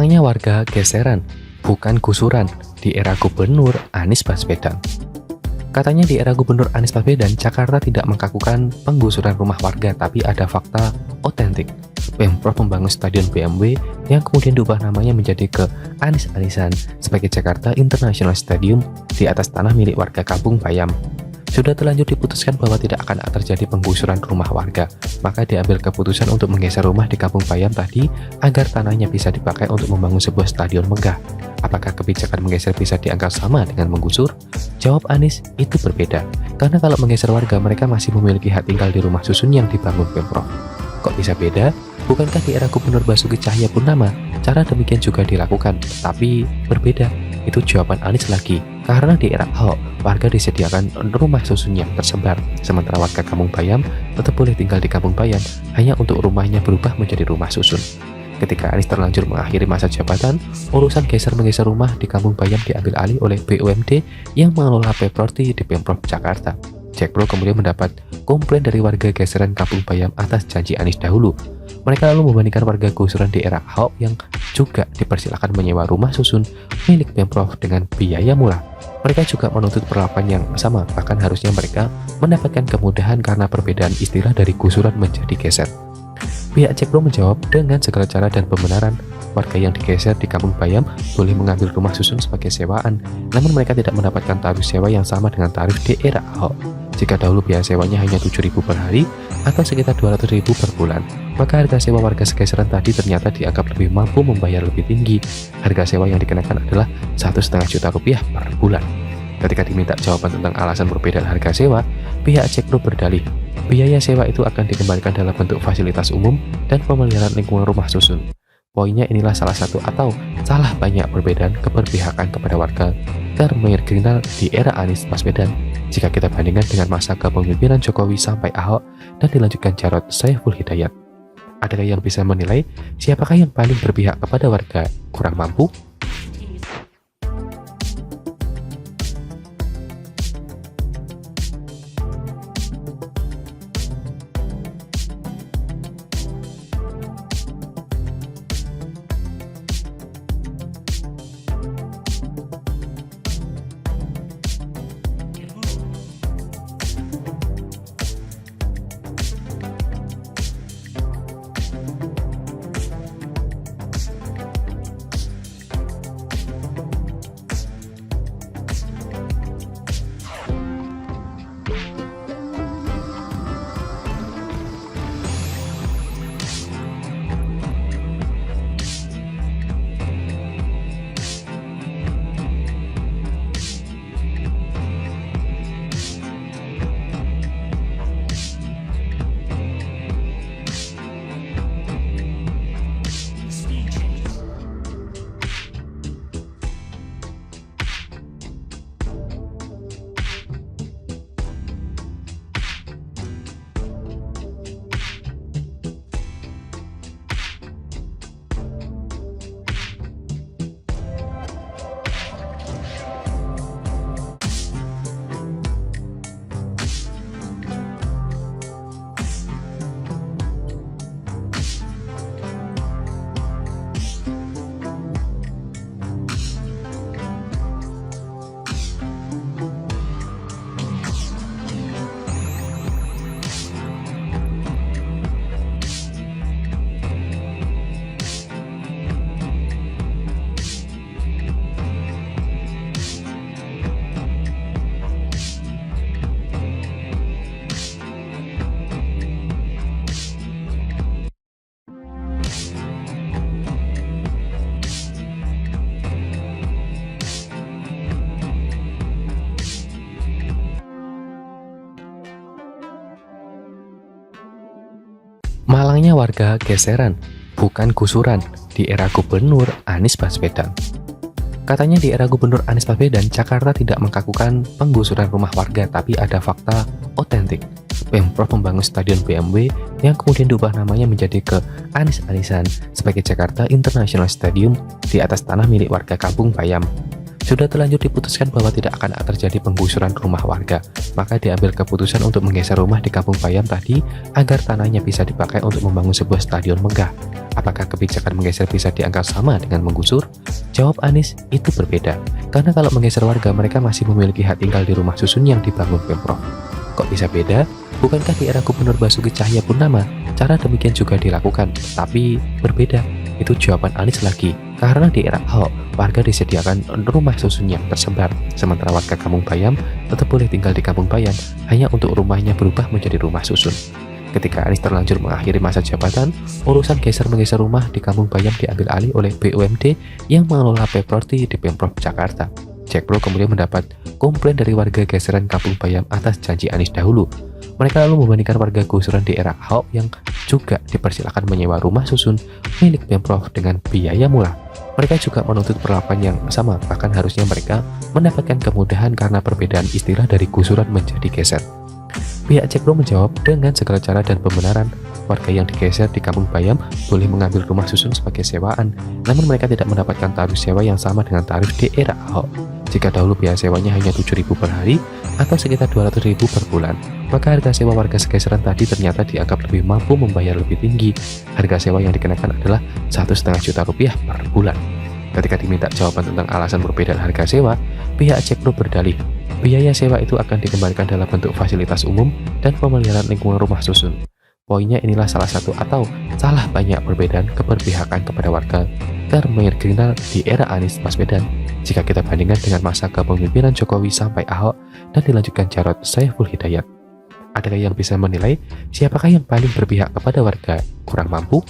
Malangnya warga geseran, bukan gusuran, di era Gubernur Anies Baswedan. Katanya di era Gubernur Anies Baswedan, Jakarta tidak mengkakukan penggusuran rumah warga, tapi ada fakta otentik. Pemprov membangun stadion BMW yang kemudian diubah namanya menjadi ke Anies-Anisan sebagai Jakarta International Stadium di atas tanah milik warga Kampung Bayam. Sudah terlanjur diputuskan bahwa tidak akan terjadi penggusuran rumah warga, maka diambil keputusan untuk menggeser rumah di Kampung Bayam tadi agar tanahnya bisa dipakai untuk membangun sebuah stadion megah. Apakah kebijakan menggeser bisa dianggap sama dengan menggusur? Jawab Anies, itu berbeda. Karena kalau menggeser warga, mereka masih memiliki hak tinggal di rumah susun yang dibangun Pemprov. Kok bisa beda? Bukankah di era Gubernur Basuki Cahayapurnama, cara demikian juga dilakukan, tapi berbeda? Itu jawaban Anies lagi. Karena di era Ahok, warga disediakan rumah susun yang tersebar, sementara warga Kampung Bayam tetap boleh tinggal di Kampung Bayam hanya untuk rumahnya berubah menjadi rumah susun. Ketika Anies terlanjur mengakhiri masa jabatan, urusan geser-menggeser rumah di Kampung Bayam diambil alih oleh BUMD yang mengelola properti di Pemprov Jakarta. Jakpro kemudian mendapat komplain dari warga geseran Kampung Bayam atas janji Anies dahulu. Mereka lalu membandingkan warga gusuran di era Ahok yang juga dipersilakan menyewa rumah susun milik Pemprov dengan biaya murah. Mereka juga menuntut perlakuan yang sama, bahkan harusnya mereka mendapatkan kemudahan karena perbedaan istilah dari gusuran menjadi geser. Pihak Jakpro menjawab dengan segala cara dan pembenaran. Warga yang digeser di Kampung Bayam boleh mengambil rumah susun sebagai sewaan, namun mereka tidak mendapatkan tarif sewa yang sama dengan tarif di era Ahok. Jika dahulu biaya sewanya hanya 7.000 per hari atau sekitar 200.000 per bulan, maka harga sewa warga segeseran tadi ternyata dianggap lebih mampu membayar lebih tinggi. Harga sewa yang dikenakan adalah 1,5 juta rupiah per bulan. Ketika diminta jawaban tentang alasan perbedaan harga sewa, pihak Jakpro berdalih, biaya sewa itu akan dikembalikan dalam bentuk fasilitas umum dan pemeliharaan lingkungan rumah susun. Poinnya inilah salah satu atau salah banyak perbedaan keberpihakan kepada warga termarginal di era Anies Baswedan jika kita bandingkan dengan masa kepemimpinan Jokowi sampai Ahok dan dilanjutkan Jarod Saiful Hidayat. Adakah yang bisa menilai siapakah yang paling berpihak kepada warga kurang mampu? Malangnya warga geseran, bukan gusuran, di era Gubernur Anies Baswedan. Katanya di era Gubernur Anies Baswedan, Jakarta tidak mengkakukan penggusuran rumah warga, tapi ada fakta otentik. Pemprov membangun stadion BMW yang kemudian diubah namanya menjadi ke Anies-Anisan sebagai Jakarta International Stadium di atas tanah milik warga Kampung Bayam. Sudah terlanjur diputuskan bahwa tidak akan terjadi penggusuran rumah warga, maka diambil keputusan untuk menggeser rumah di Kampung Bayam tadi agar tanahnya bisa dipakai untuk membangun sebuah stadion megah. Apakah kebijakan menggeser bisa dianggap sama dengan menggusur? Jawab Anies, itu berbeda. Karena kalau menggeser warga, mereka masih memiliki hak tinggal di rumah susun yang dibangun Pemprov. Kok bisa beda? Bukankah di era Gubernur Basuki Cahayapurnama, cara demikian juga dilakukan, tapi berbeda? Itu jawaban Anies lagi. Karena di era Ahok, warga disediakan rumah susun yang tersebar, sementara warga Kampung Bayam tetap boleh tinggal di Kampung Bayam, hanya untuk rumahnya berubah menjadi rumah susun. Ketika Anies terlanjur mengakhiri masa jabatan, urusan geser-menggeser rumah di Kampung Bayam diambil alih oleh BUMD yang mengelola properti di Pemprov Jakarta. Jack Pro kemudian mendapat komplain dari warga geseran Kampung Bayam atas janji Anies dahulu. Mereka lalu membandingkan warga gusuran di era Ahok yang juga dipersilakan menyewa rumah susun milik Pemprov dengan biaya murah. Mereka juga menuntut perlakuan yang sama, bahkan harusnya mereka mendapatkan kemudahan karena perbedaan istilah dari gusuran menjadi geser. Pihak Jack Pro menjawab dengan segala cara dan pembenaran. Warga yang digeser di Kampung Bayam boleh mengambil rumah susun sebagai sewaan, namun mereka tidak mendapatkan tarif sewa yang sama dengan tarif di era Ahok. Jika dahulu biaya sewanya hanya 7.000 per hari atau sekitar 200.000 per bulan, maka harga sewa warga segeseran tadi ternyata dianggap lebih mampu membayar lebih tinggi. Harga sewa yang dikenakan adalah 1,5 juta rupiah per bulan. Ketika diminta jawaban tentang alasan perbedaan harga sewa, pihak Jack Pro berdalih, biaya sewa itu akan dikembalikan dalam bentuk fasilitas umum dan pemeliharaan lingkungan rumah susun. Poinnya inilah salah satu atau salah banyak perbedaan keberpihakan kepada warga termarginal di era Anies Baswedan jika kita bandingkan dengan masa kepemimpinan Jokowi sampai Ahok dan dilanjutkan Jarod Saiful Hidayat. Adakah yang bisa menilai siapakah yang paling berpihak kepada warga kurang mampu?